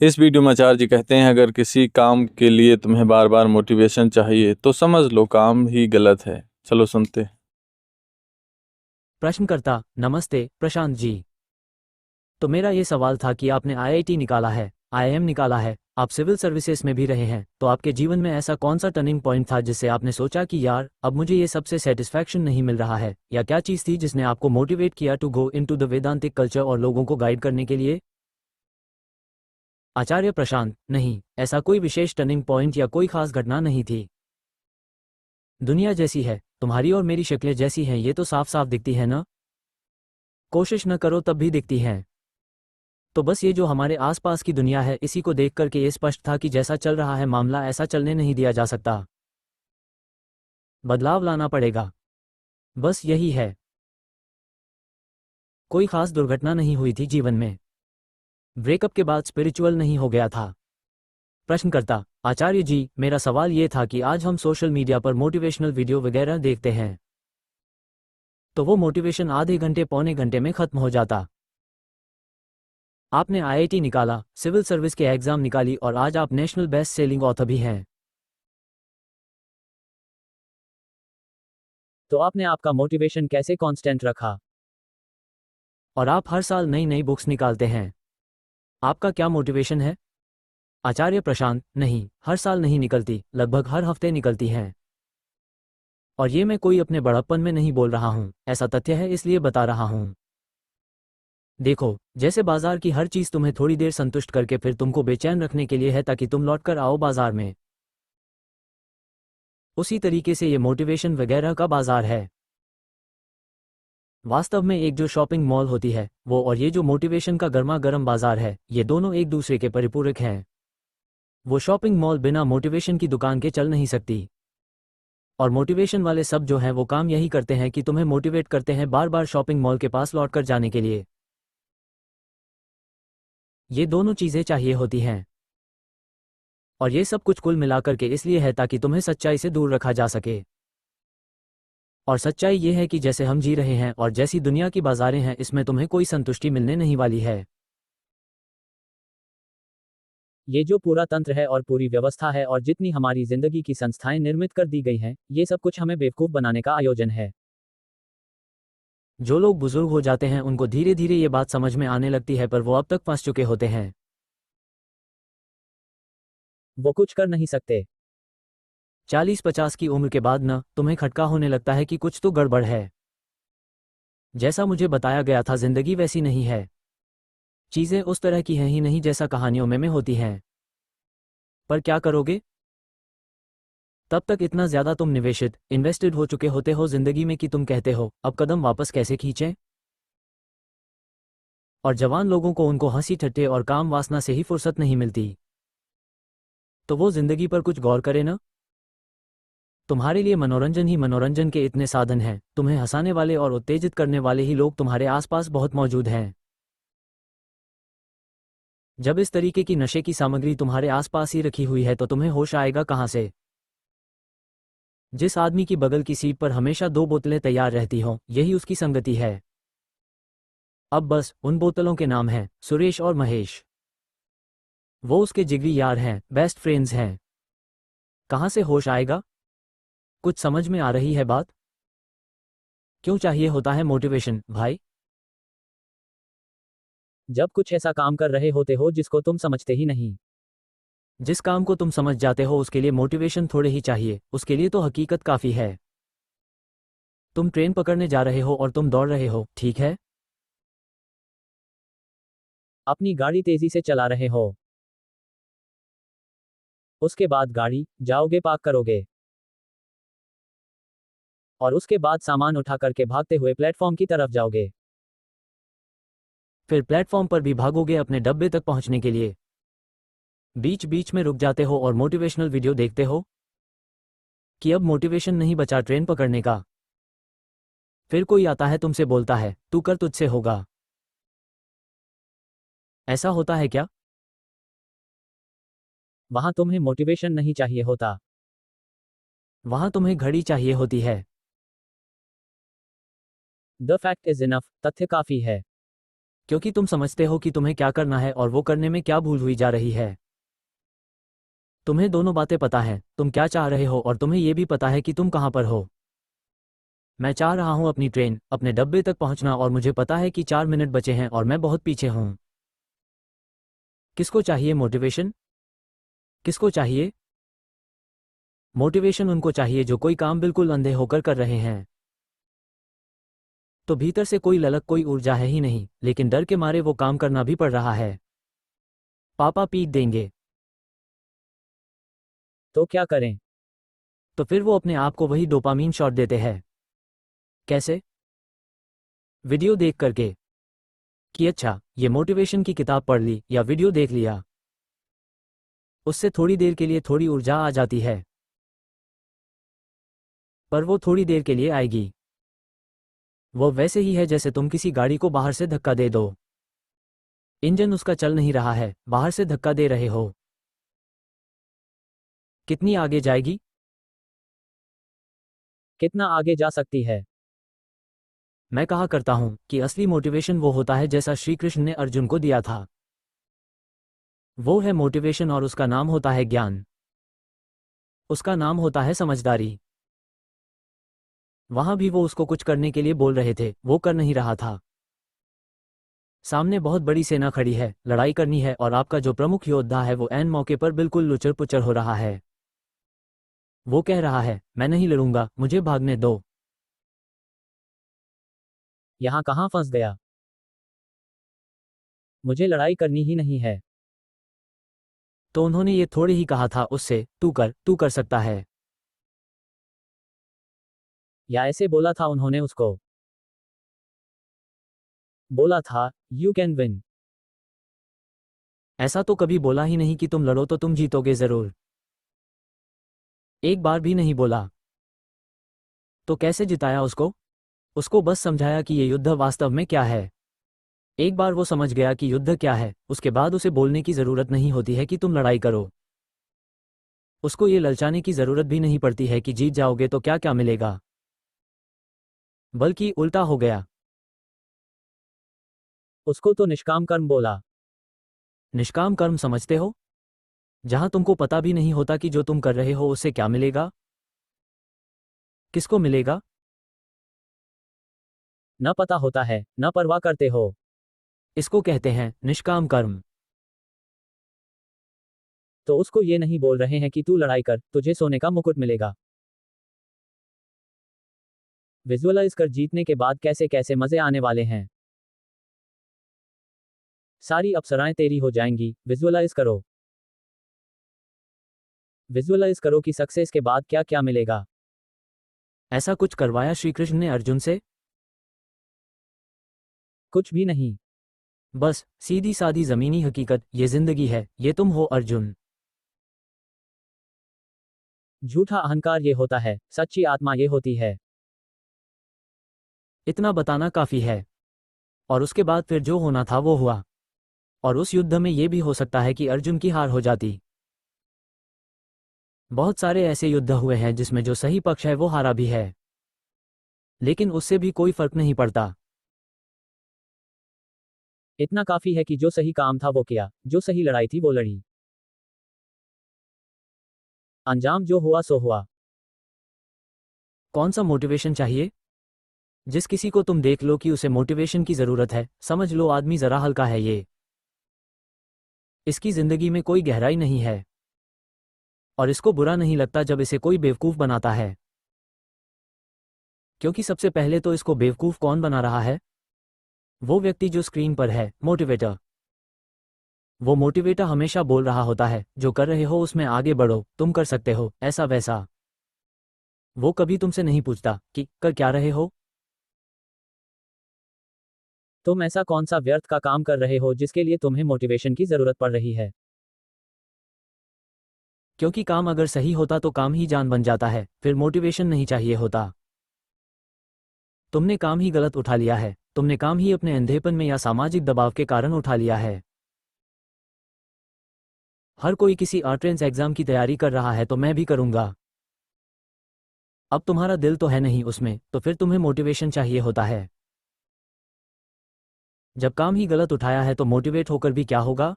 इस वीडियो में आचार्य जी कहते हैं, अगर किसी काम के लिए तुम्हें बार बार मोटिवेशन चाहिए तो समझ लो काम ही गलत है। चलो सुनते हैं। प्रश्नकर्ता, नमस्ते प्रशांत जी। तो मेरा ये सवाल था कि आपने आईआईटी निकाला है, आईआईएम निकाला है, आप सिविल सर्विसेज में भी रहे हैं, तो आपके जीवन में ऐसा कौन सा टर्निंग पॉइंट था जिससे आपने सोचा कि यार अब मुझे ये सबसे सेटिस्फैक्शन नहीं मिल रहा है, या क्या चीज़ थी जिसने आपको मोटिवेट किया to go into the Vedantic culture और लोगों को गाइड करने के लिए? आचार्य प्रशांत, नहीं, ऐसा कोई विशेष टर्निंग पॉइंट या कोई खास घटना नहीं थी। दुनिया जैसी है, तुम्हारी और मेरी शक्लें जैसी हैं, ये तो साफ साफ दिखती है ना। कोशिश न करो तब भी दिखती हैं। तो बस ये जो हमारे आसपास की दुनिया है, इसी को देख करके ये स्पष्ट था कि जैसा चल रहा है मामला ऐसा चलने नहीं दिया जा सकता, बदलाव लाना पड़ेगा। बस यही है। कोई खास दुर्घटना नहीं हुई थी जीवन में। ब्रेकअप के बाद स्पिरिचुअल नहीं हो गया था। प्रश्नकर्ता, आचार्य जी, मेरा सवाल ये था कि आज हम सोशल मीडिया पर मोटिवेशनल वीडियो वगैरह देखते हैं, तो वो मोटिवेशन आधे घंटे पौने घंटे में खत्म हो जाता। आपने आईआईटी निकाला, सिविल सर्विस के एग्जाम निकाली और आज आप नेशनल बेस्ट सेलिंग ऑथर भी हैं। तो आपने आपका मोटिवेशन कैसे कांस्टेंट रखा? और आप हर साल नई नई बुक्स निकालते हैं। आपका क्या मोटिवेशन है? आचार्य प्रशांत, नहीं, हर साल नहीं निकलती, लगभग हर हफ्ते निकलती हैं। और ये मैं कोई अपने बड़प्पन में नहीं बोल रहा हूँ, ऐसा तथ्य है इसलिए बता रहा हूँ। देखो, जैसे बाजार की हर चीज़ तुम्हें थोड़ी देर संतुष्ट करके फिर तुमको बेचैन रखने के लिए है ताकि तुम लौट कर आओ बाजार में, उसी तरीके से ये मोटिवेशन वगैरह का बाजार है। वास्तव में एक जो शॉपिंग मॉल होती है वो और ये जो मोटिवेशन का गर्मा गर्म बाजार है, ये दोनों एक दूसरे के परिपूरक हैं। वो शॉपिंग मॉल बिना मोटिवेशन की दुकान के चल नहीं सकती। और मोटिवेशन वाले सब जो हैं वो काम यही करते हैं कि तुम्हें मोटिवेट करते हैं बार बार शॉपिंग मॉल के पास लौट कर जाने के लिए। ये दोनों चीज़ें चाहिए होती हैं। और ये सब कुछ कुल मिलाकर के इसलिए है ताकि तुम्हें सच्चाई से दूर रखा जा सके। और सच्चाई ये है कि जैसे हम जी रहे हैं और जैसी दुनिया की बाजारें हैं, इसमें तुम्हें कोई संतुष्टि मिलने नहीं वाली है। ये जो पूरा तंत्र है और पूरी व्यवस्था है और जितनी हमारी जिंदगी की संस्थाएं निर्मित कर दी गई हैं, ये सब कुछ हमें बेवकूफ़ बनाने का आयोजन है। जो लोग बुजुर्ग हो जाते हैं उनको धीरे धीरे ये बात समझ में आने लगती है, पर वो अब तक फंस चुके होते हैं। वो कुछ कर नहीं सकते। 40-50 की उम्र के बाद न तुम्हें खटका होने लगता है कि कुछ तो गड़बड़ है। जैसा मुझे बताया गया था, जिंदगी वैसी नहीं है। चीज़ें उस तरह की हैं ही नहीं जैसा कहानियों में होती हैं। पर क्या करोगे? तब तक इतना ज़्यादा तुम निवेशित, इन्वेस्टेड हो चुके होते हो जिंदगी में कि तुम कहते हो अब कदम वापस कैसे खींचें। और जवान लोगों को उनको हंसी ठट्टे और काम वासना से ही फुर्सत नहीं मिलती, तो वो जिंदगी पर कुछ गौर करे ना। तुम्हारे लिए मनोरंजन ही मनोरंजन के इतने साधन हैं, तुम्हें हंसाने वाले और उत्तेजित करने वाले ही लोग तुम्हारे आसपास बहुत मौजूद हैं। जब इस तरीके की नशे की सामग्री तुम्हारे आसपास ही रखी हुई है तो तुम्हें होश आएगा कहाँ से? जिस आदमी की बगल की सीट पर हमेशा 2 बोतलें तैयार रहती हों, यही उसकी संगति है। अब बस उन बोतलों के नाम हैं सुरेश और महेश। वो उसके जिगरी यार हैं, बेस्ट फ्रेंड्स हैं। कहाँ से होश आएगा? कुछ समझ में आ रही है बात? क्यों चाहिए होता है मोटिवेशन, भाई? जब कुछ ऐसा काम कर रहे होते हो जिसको तुम समझते ही नहीं। जिस काम को तुम समझ जाते हो उसके लिए मोटिवेशन थोड़े ही चाहिए, उसके लिए तो हकीकत काफ़ी है। तुम ट्रेन पकड़ने जा रहे हो और तुम दौड़ रहे हो, ठीक है? अपनी गाड़ी तेजी से चला रहे हो। उसके बाद गाड़ी जाओगे, पार्क करोगे। और उसके बाद सामान उठा करके भागते हुए प्लेटफॉर्म की तरफ जाओगे। फिर प्लेटफॉर्म पर भी भागोगे अपने डब्बे तक पहुंचने के लिए। बीच बीच में रुक जाते हो और मोटिवेशनल वीडियो देखते हो कि अब मोटिवेशन नहीं बचा ट्रेन पकड़ने का। फिर कोई आता है तुमसे बोलता है तू कर, तुझसे होगा। ऐसा होता है क्या? वहां तुम्हें मोटिवेशन नहीं चाहिए होता, वहां तुम्हें घड़ी चाहिए होती है। द फैक्ट इज इनफ, तथ्य काफी है। क्योंकि तुम समझते हो कि तुम्हें क्या करना है और वो करने में क्या भूल हुई जा रही है। तुम्हें दोनों बातें पता है, तुम क्या चाह रहे हो और तुम्हें ये भी पता है कि तुम कहाँ पर हो। मैं चाह रहा हूँ अपनी ट्रेन, अपने डब्बे तक पहुँचना और मुझे पता है कि 4 मिनट बचे हैं और मैं बहुत पीछे हूँ। किसको चाहिए मोटिवेशन? किसको चाहिए मोटिवेशन? उनको चाहिए जो कोई काम बिल्कुल अंधे होकर कर रहे हैं। तो भीतर से कोई ललक, कोई ऊर्जा है ही नहीं, लेकिन डर के मारे वो काम करना भी पड़ रहा है। पापा पीट देंगे। तो क्या करें? तो फिर वो अपने आप को वही डोपामीन शॉट देते हैं। कैसे? वीडियो देख करके कि अच्छा, ये मोटिवेशन की किताब पढ़ ली या वीडियो देख लिया, उससे थोड़ी देर के लिए थोड़ी ऊर्जा आ जाती है, पर वो थोड़ी देर के लिए आएगी। वो वैसे ही है जैसे तुम किसी गाड़ी को बाहर से धक्का दे दो। इंजन उसका चल नहीं रहा है, बाहर से धक्का दे रहे हो। कितनी आगे जाएगी? कितना आगे जा सकती है? मैं कहा करता हूं कि असली मोटिवेशन वो होता है जैसा श्री कृष्ण ने अर्जुन को दिया था। वो है मोटिवेशन और उसका नाम होता है ज्ञान। उसका नाम होता है समझदारी। वहां भी वो उसको कुछ करने के लिए बोल रहे थे, वो कर नहीं रहा था। सामने बहुत बड़ी सेना खड़ी है, लड़ाई करनी है और आपका जो प्रमुख योद्धा है वो ऐन मौके पर बिल्कुल लुचर पुचर हो रहा है। वो कह रहा है, मैं नहीं लड़ूंगा, मुझे भागने दो। यहां कहां फंस गया? मुझे लड़ाई करनी ही नहीं है। तो उन्होंने ये थोड़े ही कहा था उससे, तू कर सकता है। या ऐसे बोला था उन्होंने उसको? बोला था, यू कैन विन। ऐसा तो कभी बोला ही नहीं कि तुम लड़ो तो तुम जीतोगे जरूर। एक बार भी नहीं बोला। तो कैसे जिताया उसको? उसको बस समझाया कि ये युद्ध वास्तव में क्या है। एक बार वो समझ गया कि युद्ध क्या है, उसके बाद उसे बोलने की जरूरत नहीं होती है कि तुम लड़ाई करो। उसको ये ललचाने की जरूरत भी नहीं पड़ती है कि जीत जाओगे तो क्या क्या मिलेगा। बल्कि उल्टा हो गया। उसको तो निष्काम कर्म बोला। निष्काम कर्म समझते हो? जहां तुमको पता भी नहीं होता कि जो तुम कर रहे हो उससे क्या मिलेगा। किसको मिलेगा? न पता होता है, न परवाह करते हो। इसको कहते हैं निष्काम कर्म। तो उसको ये नहीं बोल रहे हैं कि तू लड़ाई कर, तुझे सोने का मुकुट मिलेगा। विजुअलाइज कर जीतने के बाद कैसे कैसे मजे आने वाले हैं। सारी अप्सराएं तेरी हो जाएंगी, विजुअलाइज करो। विजुअलाइज करो कि सक्सेस के बाद क्या क्या मिलेगा। ऐसा कुछ करवाया श्री कृष्ण ने अर्जुन से? कुछ भी नहीं। बस सीधी सादी जमीनी हकीकत, ये जिंदगी है, ये तुम हो अर्जुन। झूठा अहंकार ये होता है, सच्ची आत्मा ये होती है। इतना बताना काफी है। और उसके बाद फिर जो होना था वो हुआ। और उस युद्ध में ये भी हो सकता है कि अर्जुन की हार हो जाती। बहुत सारे ऐसे युद्ध हुए हैं जिसमें जो सही पक्ष है वो हारा भी है, लेकिन उससे भी कोई फर्क नहीं पड़ता। इतना काफी है कि जो सही काम था वो किया, जो सही लड़ाई थी वो लड़ी। अंजाम जो हुआ सो हुआ। कौन सा मोटिवेशन चाहिए? जिस किसी को तुम देख लो कि उसे मोटिवेशन की जरूरत है, समझ लो आदमी जरा हल्का है ये। इसकी जिंदगी में कोई गहराई नहीं है। और इसको बुरा नहीं लगता जब इसे कोई बेवकूफ बनाता है। क्योंकि सबसे पहले तो इसको बेवकूफ कौन बना रहा है? वो व्यक्ति जो स्क्रीन पर है, मोटिवेटर। वो मोटिवेटर हमेशा बोल रहा होता है, जो कर रहे हो उसमें आगे बढ़ो, तुम कर सकते हो, ऐसा वैसा। वो कभी तुमसे नहीं पूछता कि कर क्या रहे हो। तुम ऐसा कौन सा व्यर्थ का काम कर रहे हो जिसके लिए तुम्हें मोटिवेशन की जरूरत पड़ रही है। क्योंकि काम अगर सही होता तो काम ही जान बन जाता है, फिर मोटिवेशन नहीं चाहिए होता। तुमने काम ही गलत उठा लिया है, तुमने काम ही अपने अंधेपन में या सामाजिक दबाव के कारण उठा लिया है। हर कोई किसी एंट्रेंस एग्जाम की तैयारी कर रहा है तो मैं भी करूंगा। अब तुम्हारा दिल तो है नहीं उसमें, तो फिर तुम्हें मोटिवेशन चाहिए होता है। जब काम ही गलत उठाया है तो मोटिवेट होकर भी क्या होगा?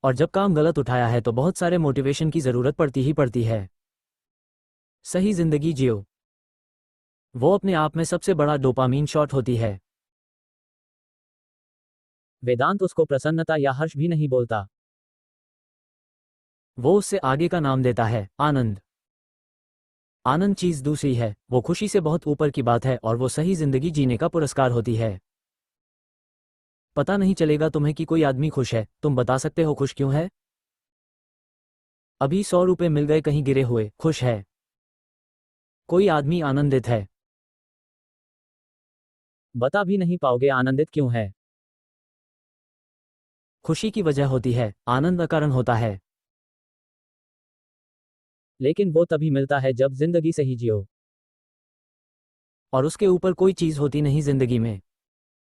और जब काम गलत उठाया है तो बहुत सारे मोटिवेशन की जरूरत पड़ती है। सही जिंदगी जियो, वो अपने आप में सबसे बड़ा डोपामीन शॉट होती है। वेदांत उसको प्रसन्नता या हर्ष भी नहीं बोलता, वो उससे आगे का नाम देता है, आनंद। आनंद चीज दूसरी है, वो खुशी से बहुत ऊपर की बात है और वो सही जिंदगी जीने का पुरस्कार होती है। पता नहीं चलेगा तुम्हें कि कोई आदमी खुश है, तुम बता सकते हो खुश क्यों है? अभी 100 रुपए मिल गए कहीं गिरे हुए, खुश है। कोई आदमी आनंदित है, बता भी नहीं पाओगे आनंदित क्यों है। खुशी की वजह होती है, आनंद अकारण होता है। लेकिन वो तभी मिलता है जब जिंदगी सही जियो, और उसके ऊपर कोई चीज होती नहीं जिंदगी में।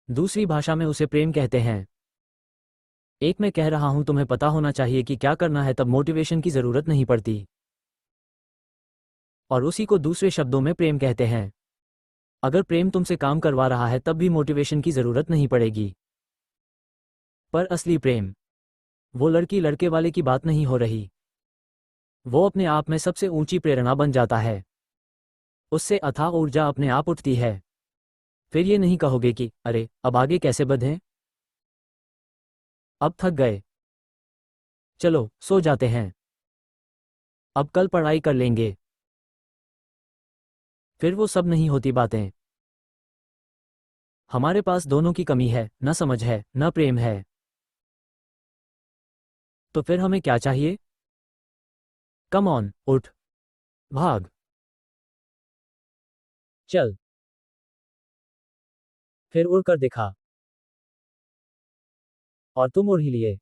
दूसरी भाषा में उसे प्रेम कहते हैं। एक मैं कह रहा हूं तुम्हें पता होना चाहिए कि क्या करना है, तब मोटिवेशन की जरूरत नहीं पड़ती। और उसी को दूसरे शब्दों में प्रेम कहते हैं। अगर प्रेम तुमसे काम करवा रहा है तब भी मोटिवेशन की जरूरत नहीं पड़ेगी। पर असली प्रेम, वो लड़की लड़के वाले की बात नहीं हो रही। वो अपने आप में सबसे ऊंची प्रेरणा बन जाता है। उससे अथाह ऊर्जा अपने आप उठती है। फिर ये नहीं कहोगे कि अरे अब आगे कैसे बढ़ें, अब थक गए, चलो सो जाते हैं, अब कल पढ़ाई कर लेंगे। फिर वो सब नहीं होती बातें। हमारे पास दोनों की कमी है, न समझ है न प्रेम है। तो फिर हमें क्या चाहिए? कम ऑन, उठ, भाग, चल, फिर उड़ कर दिखा। और तुम उड़ ही लिए।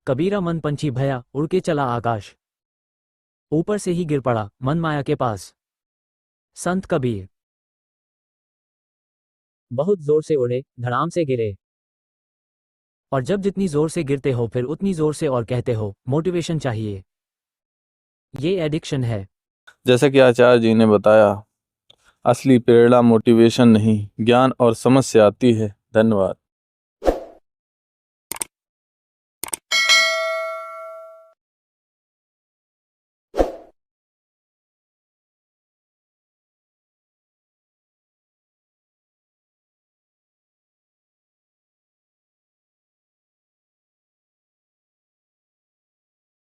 कबीरा मन पंछी भया, उड़ के चला आकाश, ऊपर से ही गिर पड़ा मन माया के पास। संत कबीर। बहुत जोर से उड़े, धड़ाम से गिरे। और जब जितनी जोर से गिरते हो फिर उतनी जोर से और कहते हो मोटिवेशन चाहिए। ये एडिक्शन है। जैसा कि आचार्य जी ने बताया, असली प्रेरणा मोटिवेशन नहीं, ज्ञान और समझ से आती है। धन्यवाद।